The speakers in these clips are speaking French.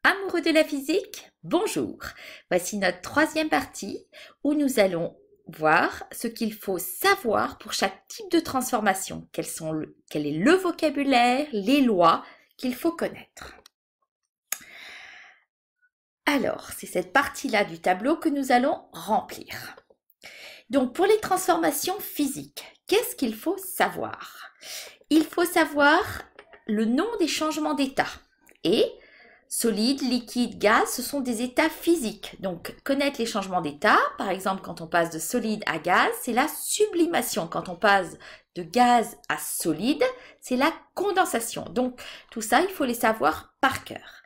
Amoureux de la physique, bonjour. Voici notre troisième partie où nous allons voir ce qu'il faut savoir pour chaque type de transformation. Quel est le vocabulaire, les lois qu'il faut connaître. Alors, c'est cette partie-là du tableau que nous allons remplir. Donc, pour les transformations physiques, qu'est-ce qu'il faut savoir? Il faut savoir le nom des changements d'état et solide, liquide, gaz, ce sont des états physiques. Donc, connaître les changements d'état, par exemple, quand on passe de solide à gaz, c'est la sublimation. Quand on passe de gaz à solide, c'est la condensation. Donc, tout ça, il faut les savoir par cœur.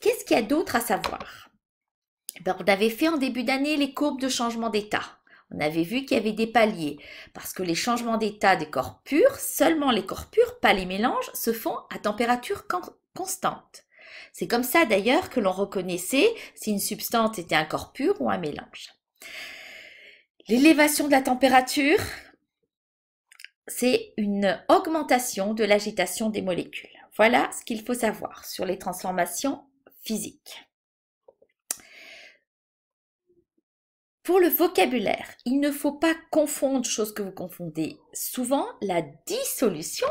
Qu'est-ce qu'il y a d'autre à savoir? On avait fait en début d'année les courbes de changement d'état. On avait vu qu'il y avait des paliers, parce que les changements d'état des corps purs, seulement les corps purs, pas les mélanges, se font à température constante. C'est comme ça d'ailleurs que l'on reconnaissait si une substance était un corps pur ou un mélange. L'élévation de la température, c'est une augmentation de l'agitation des molécules. Voilà ce qu'il faut savoir sur les transformations physiques. Pour le vocabulaire, il ne faut pas confondre, chose que vous confondez souvent, la dissolution.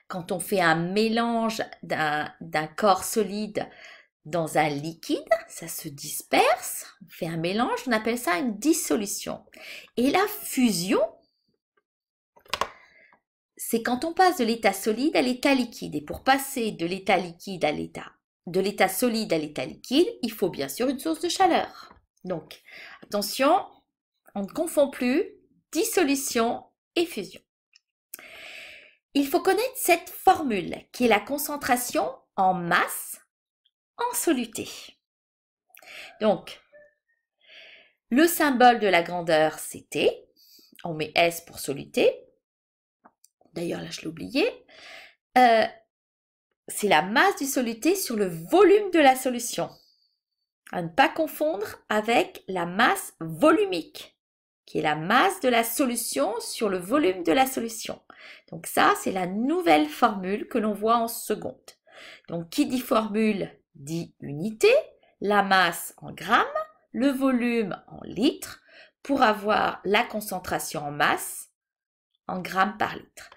Quand on fait un mélange d'un corps solide dans un liquide, ça se disperse, on fait un mélange, on appelle ça une dissolution. Et la fusion, c'est quand on passe de l'état solide à l'état liquide. Et pour passer de l'état liquide à de l'état solide à l'état liquide, il faut bien sûr une source de chaleur. Donc, attention, on ne confond plus dissolution et fusion. Il faut connaître cette formule qui est la concentration en masse en soluté. Donc, le symbole de la grandeur, c'est T. On met S pour soluté. D'ailleurs, là, je l'ai oublié. C'est la masse du soluté sur le volume de la solution. À ne pas confondre avec la masse volumique, qui est la masse de la solution sur le volume de la solution. Donc ça, c'est la nouvelle formule que l'on voit en seconde. Donc, qui dit formule dit unité, la masse en grammes, le volume en litres, pour avoir la concentration en masse en grammes par litre.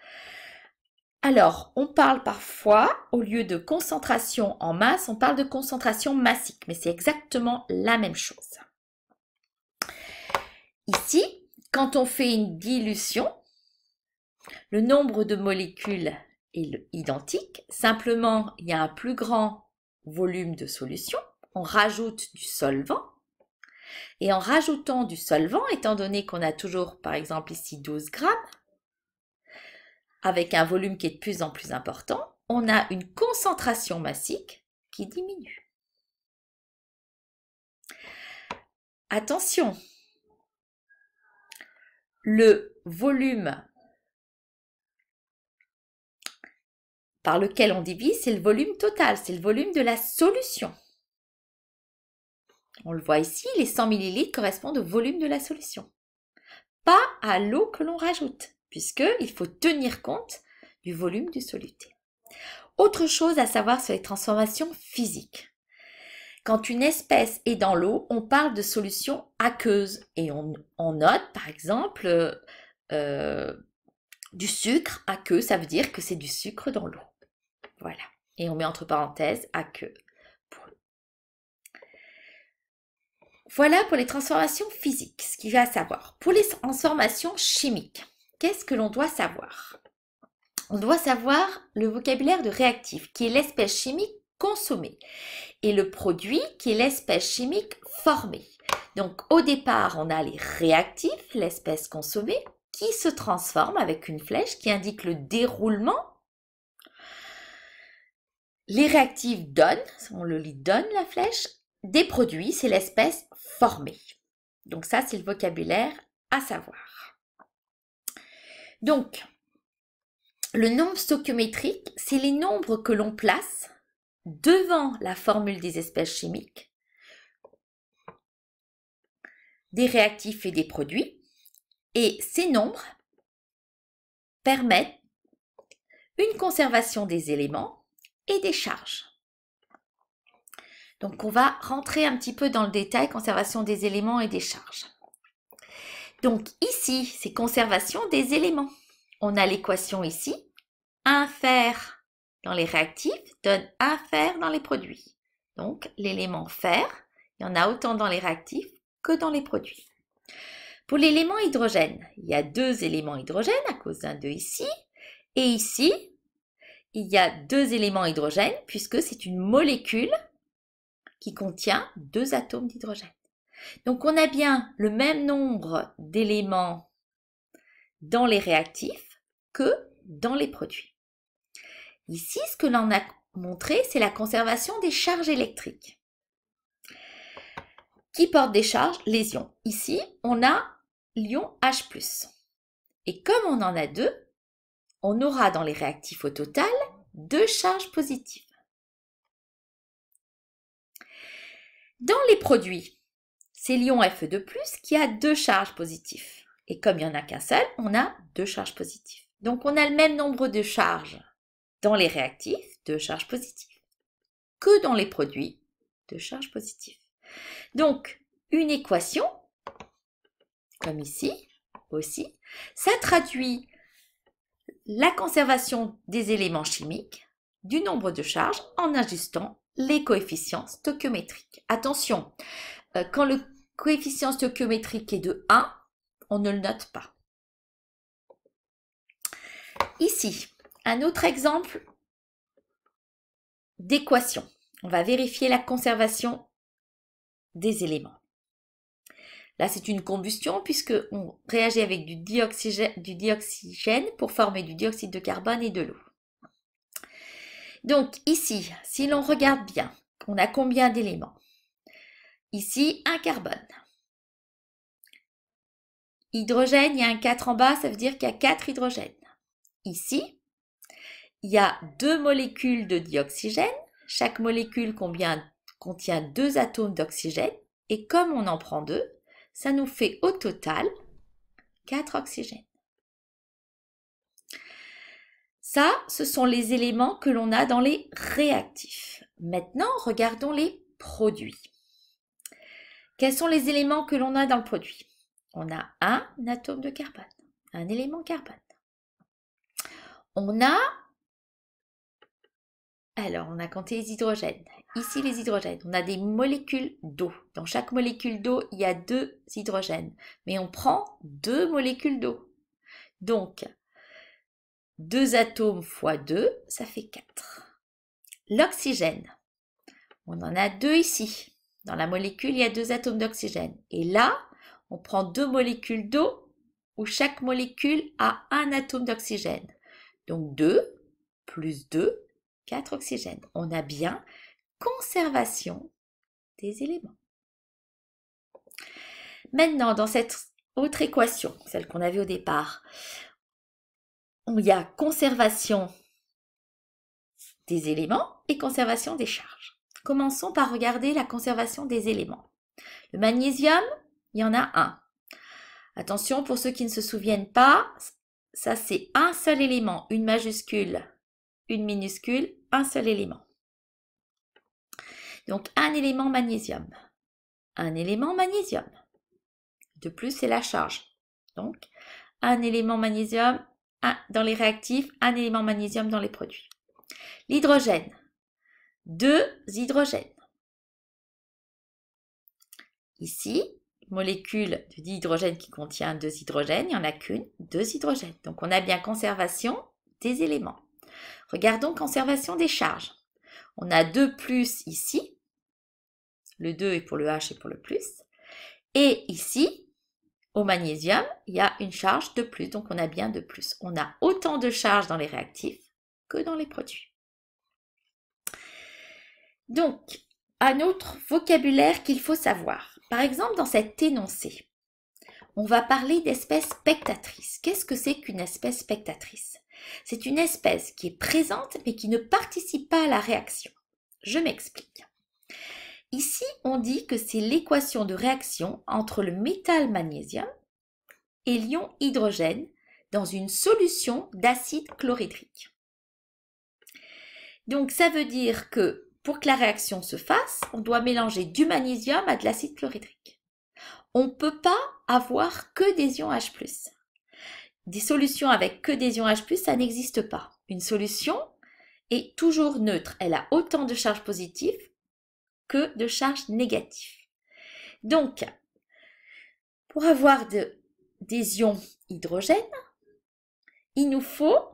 Alors, on parle parfois, au lieu de concentration en masse, on parle de concentration massique, mais c'est exactement la même chose. Ici, quand on fait une dilution, le nombre de molécules est identique, simplement il y a un plus grand volume de solution, on rajoute du solvant, et en rajoutant du solvant, étant donné qu'on a toujours par exemple ici 12 grammes, avec un volume qui est de plus en plus important, on a une concentration massique qui diminue. Attention, le volume par lequel on divise, c'est le volume total, c'est le volume de la solution. On le voit ici, les 100 ml correspondent au volume de la solution, pas à l'eau que l'on rajoute, puisqu'il faut tenir compte du volume du soluté. Autre chose à savoir sur les transformations physiques. Quand une espèce est dans l'eau, on parle de solution aqueuse et on note par exemple du sucre aqueux, ça veut dire que c'est du sucre dans l'eau. Voilà. Et on met entre parenthèses aqueux. Voilà pour les transformations physiques, ce qu'il y a à savoir. Pour les transformations chimiques, qu'est-ce que l'on doit savoir? On doit savoir le vocabulaire de réactif, qui est l'espèce chimique consommée, et le produit, qui est l'espèce chimique formée. Donc, au départ, on a les réactifs, l'espèce consommée, qui se transforme avec une flèche qui indique le déroulement. Les réactifs donnent, on le lit donne la flèche, des produits, c'est l'espèce formée. Donc ça, c'est le vocabulaire à savoir. Donc, le nombre stoichiométrique, c'est les nombres que l'on place devant la formule des espèces chimiques, des réactifs et des produits. Et ces nombres permettent une conservation des éléments et des charges. Donc, on va rentrer un petit peu dans le détail, conservation des éléments et des charges. Donc, ici, c'est conservation des éléments. On a l'équation ici. 1 fer dans les réactifs donne 1 fer dans les produits. Donc, l'élément fer, il y en a autant dans les réactifs que dans les produits. Pour l'élément hydrogène, il y a 2 éléments hydrogènes à cause d'un 2 ici. Et ici, il y a 2 éléments hydrogènes puisque c'est une molécule qui contient 2 atomes d'hydrogène. Donc, on a bien le même nombre d'éléments dans les réactifs que dans les produits. Ici, ce que l'on a montré, c'est la conservation des charges électriques. Qui portent des charges? Les ions. Ici, on a l'ion H+. Et comme on en a 2, on aura dans les réactifs au total 2 charges positives. Dans les produits, c'est l'ion Fe2+, qui a 2 charges positives. Et comme il n'y en a qu'un seul, on a 2 charges positives. Donc, on a le même nombre de charges dans les réactifs, 2 charges positives, que dans les produits, 2 charges positives. Donc, une équation, comme ici aussi, ça traduit la conservation des éléments chimiques du nombre de charges en ajustant les coefficients stoichiométriques. Attention, quand le coefficient stoichiométrique est de 1, on ne le note pas. Ici, un autre exemple d'équation. On va vérifier la conservation des éléments. Là, c'est une combustion puisqu'on réagit avec du dioxygène pour former du dioxyde de carbone et de l'eau. Donc ici, si l'on regarde bien, on a combien d'éléments? Ici, un carbone. Hydrogène, il y a un 4 en bas, ça veut dire qu'il y a 4 hydrogènes. Ici, il y a 2 molécules de dioxygène. Chaque molécule contient 2 atomes d'oxygène. Et comme on en prend 2, ça nous fait au total 4 oxygènes. Ça, ce sont les éléments que l'on a dans les réactifs. Maintenant, regardons les produits. Quels sont les éléments que l'on a dans le produit? On a un atome de carbone, un élément carbone. On a compté les hydrogènes. Ici, les hydrogènes. On a des molécules d'eau. Dans chaque molécule d'eau, il y a 2 hydrogènes. Mais on prend 2 molécules d'eau. Donc, 2 atomes fois 2, ça fait 4. L'oxygène. On en a 2 ici. Dans la molécule, il y a 2 atomes d'oxygène. Et là, on prend 2 molécules d'eau où chaque molécule a un atome d'oxygène. Donc 2 plus 2, 4 oxygènes. On a bien conservation des éléments. Maintenant, dans cette autre équation, celle qu'on avait au départ, il y a conservation des éléments et conservation des charges. Commençons par regarder la conservation des éléments. Le magnésium, il y en a un. Attention, pour ceux qui ne se souviennent pas, ça c'est un seul élément, une majuscule, une minuscule, un seul élément. Donc, un élément magnésium. Un élément magnésium. De plus, c'est la charge. Donc, un élément magnésium dans les réactifs, un élément magnésium dans les produits. L'hydrogène. 2 hydrogènes. Ici, molécule de dihydrogène qui contient 2 hydrogènes, il n'y en a qu'une, 2 hydrogènes. Donc, on a bien conservation des éléments. Regardons conservation des charges. On a 2 plus ici. Le 2 est pour le H et pour le plus. Et ici, au magnésium, il y a une charge de plus. Donc, on a bien de plus. On a autant de charges dans les réactifs que dans les produits. Donc, un autre vocabulaire qu'il faut savoir. Par exemple, dans cet énoncé, on va parler d'espèces spectatrices. Qu'est-ce que c'est qu'une espèce spectatrice? C'est une espèce qui est présente mais qui ne participe pas à la réaction. Je m'explique. Ici, on dit que c'est l'équation de réaction entre le métal magnésium et l'ion hydrogène dans une solution d'acide chlorhydrique. Donc, ça veut dire que pour que la réaction se fasse, on doit mélanger du magnésium à de l'acide chlorhydrique. On ne peut pas avoir que des ions H+. Des solutions avec que des ions H+, ça n'existe pas. Une solution est toujours neutre. Elle a autant de charges positives que de charges négatives. Donc, pour avoir des ions hydrogène, il nous faut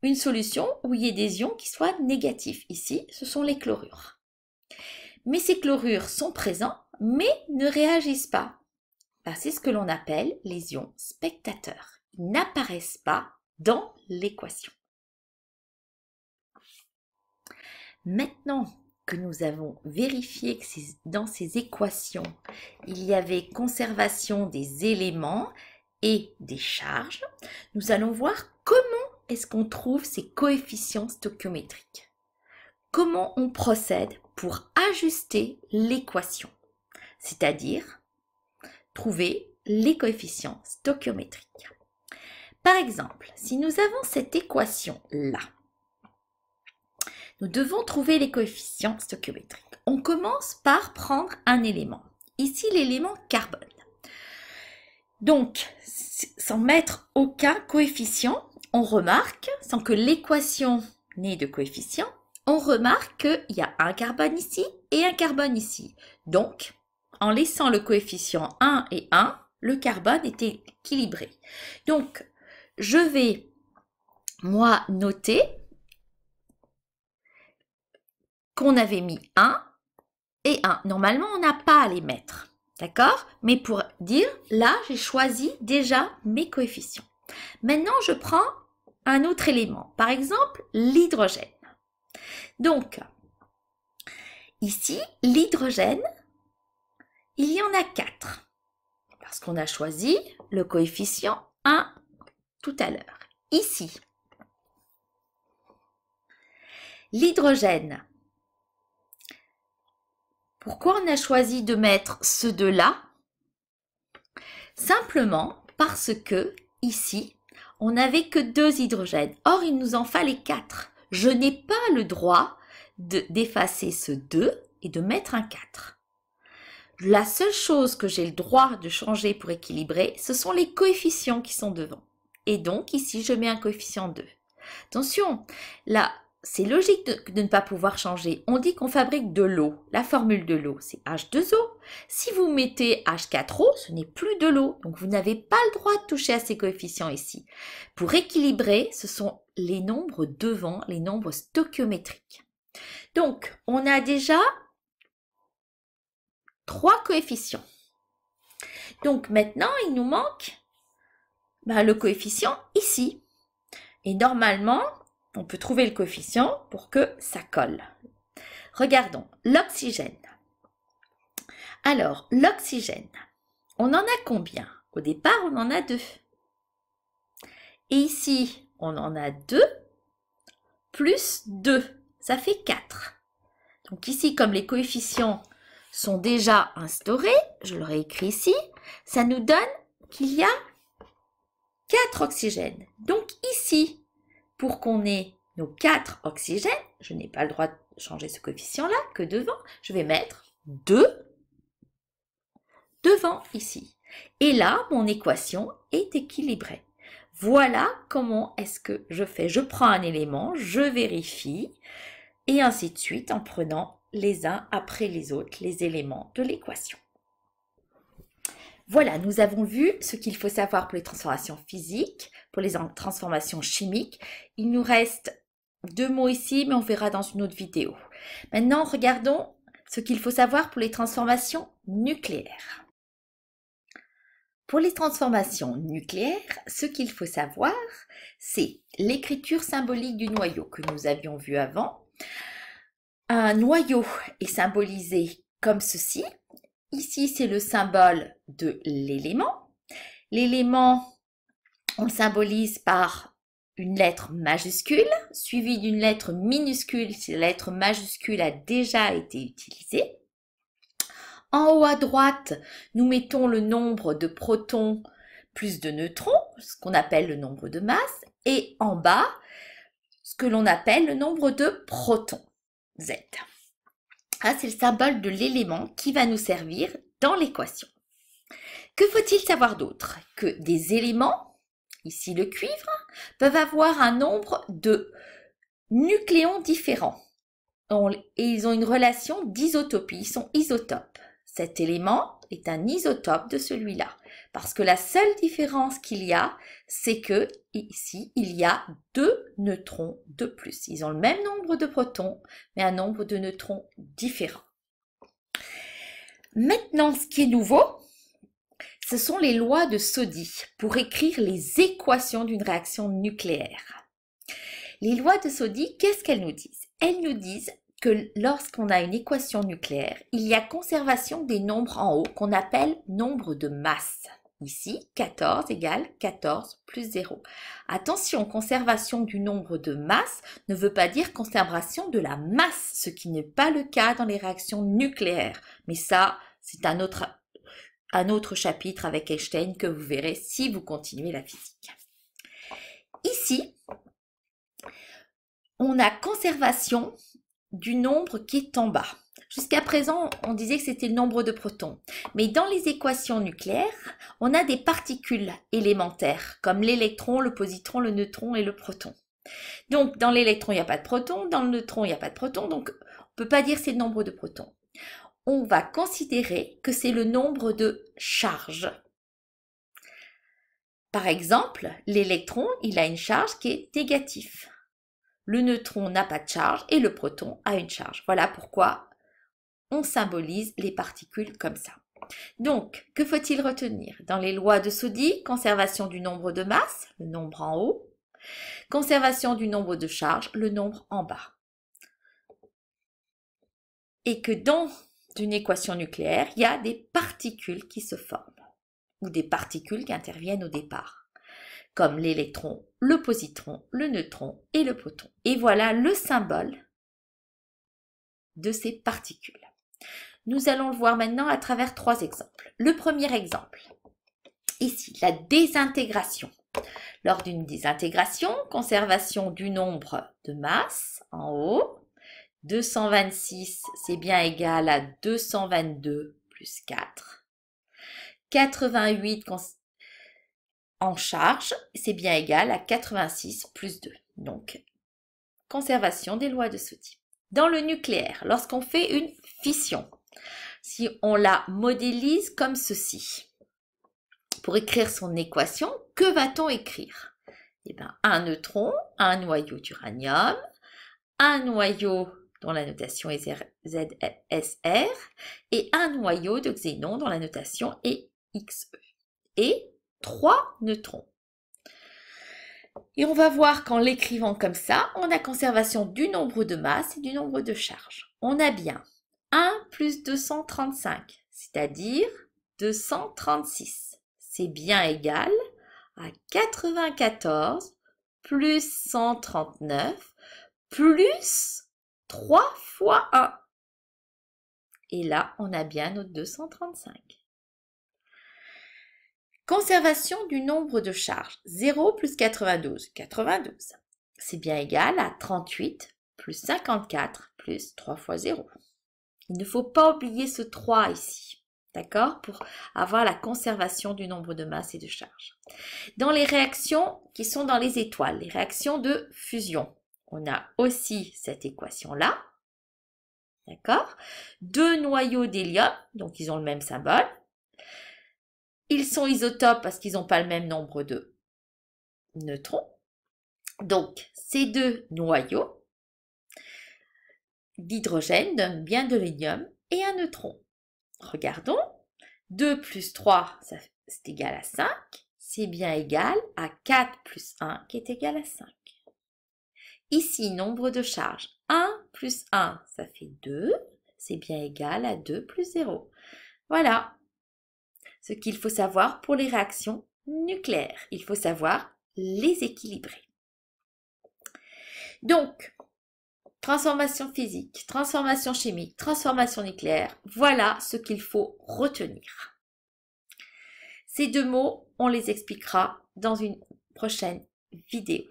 une solution où il y ait des ions qui soient négatifs. Ici, ce sont les chlorures. Mais ces chlorures sont présents, mais ne réagissent pas. C'est ce que l'on appelle les ions spectateurs. Ils n'apparaissent pas dans l'équation. Maintenant que nous avons vérifié que dans ces équations, il y avait conservation des éléments et des charges, nous allons voir comment est-ce qu'on trouve ces coefficients stoichiométriques. Comment on procède pour ajuster l'équation, c'est-à-dire trouver les coefficients stoichiométriques. Par exemple, si nous avons cette équation-là, nous devons trouver les coefficients stoichiométriques. On commence par prendre un élément. Ici, l'élément carbone. Donc, sans mettre aucun coefficient, on remarque, sans que l'équation n'ait de coefficient, on remarque qu'il y a un carbone ici et un carbone ici. Donc, en laissant le coefficient 1 et 1, le carbone est équilibré. Donc, je vais, moi, noter qu'on avait mis 1 et 1. Normalement, on n'a pas à les mettre. D'accord? Mais pour dire, là, j'ai choisi déjà mes coefficients. Maintenant, je prends un autre élément. Par exemple, l'hydrogène. Donc, ici, l'hydrogène, il y en a 4. Parce qu'on a choisi le coefficient 1 tout à l'heure. Ici, l'hydrogène. Pourquoi on a choisi de mettre ce 2-là? Simplement parce que, ici, on n'avait que 2 hydrogènes. Or, il nous en fallait 4. Je n'ai pas le droit d'effacer ce 2 et de mettre un 4. La seule chose que j'ai le droit de changer pour équilibrer, ce sont les coefficients qui sont devant. Et donc, ici, je mets un coefficient 2. Attention, là, c'est logique de ne pas pouvoir changer. On dit qu'on fabrique de l'eau. La formule de l'eau, c'est H2O. Si vous mettez H4O, ce n'est plus de l'eau. Donc, vous n'avez pas le droit de toucher à ces coefficients ici. Pour équilibrer, ce sont les nombres devant, les nombres stoichiométriques. Donc, on a déjà 3 coefficients. Donc, maintenant, il nous manque le coefficient ici. Et normalement, on peut trouver le coefficient pour que ça colle. Regardons, l'oxygène. Alors, l'oxygène, on en a combien? Au départ, on en a 2. Et ici, on en a 2 plus 2. Ça fait 4. Donc ici, comme les coefficients sont déjà instaurés, je l'aurais écrit ici, ça nous donne qu'il y a 4 oxygènes. Donc ici, pour qu'on ait nos 4 oxygènes, je n'ai pas le droit de changer ce coefficient-là que devant. Je vais mettre 2 devant ici. Et là, mon équation est équilibrée. Voilà comment est-ce que je fais. Je prends un élément, je vérifie, et ainsi de suite en prenant les uns après les autres les éléments de l'équation. Voilà, nous avons vu ce qu'il faut savoir pour les transformations physiques, pour les transformations chimiques. Il nous reste 2 mots ici, mais on verra dans une autre vidéo. Maintenant, regardons ce qu'il faut savoir pour les transformations nucléaires. Pour les transformations nucléaires, ce qu'il faut savoir, c'est l'écriture symbolique du noyau que nous avions vu avant. Un noyau est symbolisé comme ceci. Ici, c'est le symbole de l'élément. L'élément, on le symbolise par une lettre majuscule, suivie d'une lettre minuscule si la lettre majuscule a déjà été utilisée. En haut à droite, nous mettons le nombre de protons plus de neutrons, ce qu'on appelle le nombre de masse, et en bas, ce que l'on appelle le nombre de protons, Z. Ah, c'est le symbole de l'élément qui va nous servir dans l'équation. Que faut-il savoir d'autre? Que des éléments, ici le cuivre, peuvent avoir un nombre de nucléons différents. Et ils ont une relation d'isotopie, ils sont isotopes. Cet élément est un isotope de celui-là. Parce que la seule différence qu'il y a, c'est que ici, il y a 2 neutrons de plus. Ils ont le même nombre de protons, mais un nombre de neutrons différent. Maintenant, ce qui est nouveau, ce sont les lois de Soddy pour écrire les équations d'une réaction nucléaire. Les lois de Soddy, qu'est-ce qu'elles nous disent? Elles nous disent que lorsqu'on a une équation nucléaire, il y a conservation des nombres en haut qu'on appelle nombre de masse. Ici, 14 égale 14 plus 0. Attention, conservation du nombre de masse ne veut pas dire conservation de la masse, ce qui n'est pas le cas dans les réactions nucléaires. Mais ça, c'est un autre chapitre avec Einstein que vous verrez si vous continuez la physique. Ici, on a conservation du nombre qui est en bas. Jusqu'à présent, on disait que c'était le nombre de protons. Mais dans les équations nucléaires, on a des particules élémentaires, comme l'électron, le positron, le neutron et le proton. Donc, dans l'électron, il n'y a pas de proton. Dans le neutron, il n'y a pas de proton. Donc, on ne peut pas dire c'est le nombre de protons. On va considérer que c'est le nombre de charges. Par exemple, l'électron, il a une charge qui est négative. Le neutron n'a pas de charge et le proton a une charge. Voilà pourquoi on symbolise les particules comme ça. Donc, que faut-il retenir? Dans les lois de Soddy, conservation du nombre de masse, le nombre en haut. Conservation du nombre de charges, le nombre en bas. Et que dans une équation nucléaire, il y a des particules qui se forment, ou des particules qui interviennent au départ, comme l'électron, le positron, le neutron et le proton. Et voilà le symbole de ces particules. Nous allons le voir maintenant à travers 3 exemples. Le premier exemple, ici, la désintégration. Lors d'une désintégration, conservation du nombre de masse en haut. 226, c'est bien égal à 222 plus 4. 88 en charge, c'est bien égal à 86 plus 2. Donc, conservation des lois de Soddy. Dans le nucléaire, lorsqu'on fait une fission, si on la modélise comme ceci, pour écrire son équation, que va-t-on écrire? Eh bien, un neutron, un noyau d'uranium, un noyau dont la notation est ZSR, et un noyau de xénon dont la notation est XE. Et 3 neutrons. Et on va voir qu'en l'écrivant comme ça, on a conservation du nombre de masse et du nombre de charges. On a bien 1 plus 235, c'est-à-dire 236. C'est bien égal à 94 plus 139 plus 3 fois 1. Et là, on a bien notre 235. Conservation du nombre de charges. 0 plus 92, 92. C'est bien égal à 38 plus 54 plus 3 fois 0. Il ne faut pas oublier ce 3 ici, d'accord, pour avoir la conservation du nombre de masse et de charge. Dans les réactions qui sont dans les étoiles, les réactions de fusion, on a aussi cette équation-là, d'accord, 2 noyaux d'hélium, donc ils ont le même symbole. Ils sont isotopes parce qu'ils n'ont pas le même nombre de neutrons. Donc, ces 2 noyaux d'hydrogène donnent bien de l'hélium et un neutron. Regardons. 2 plus 3, c'est égal à 5. C'est bien égal à 4 plus 1 qui est égal à 5. Ici, nombre de charges. 1 plus 1, ça fait 2. C'est bien égal à 2 plus 0. Voilà ce qu'il faut savoir pour les réactions nucléaires. Il faut savoir les équilibrer. Donc, transformation physique, transformation chimique, transformation nucléaire, voilà ce qu'il faut retenir. Ces 2 mots, on les expliquera dans une prochaine vidéo.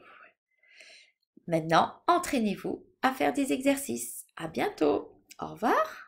Maintenant, entraînez-vous à faire des exercices. À bientôt. Au revoir.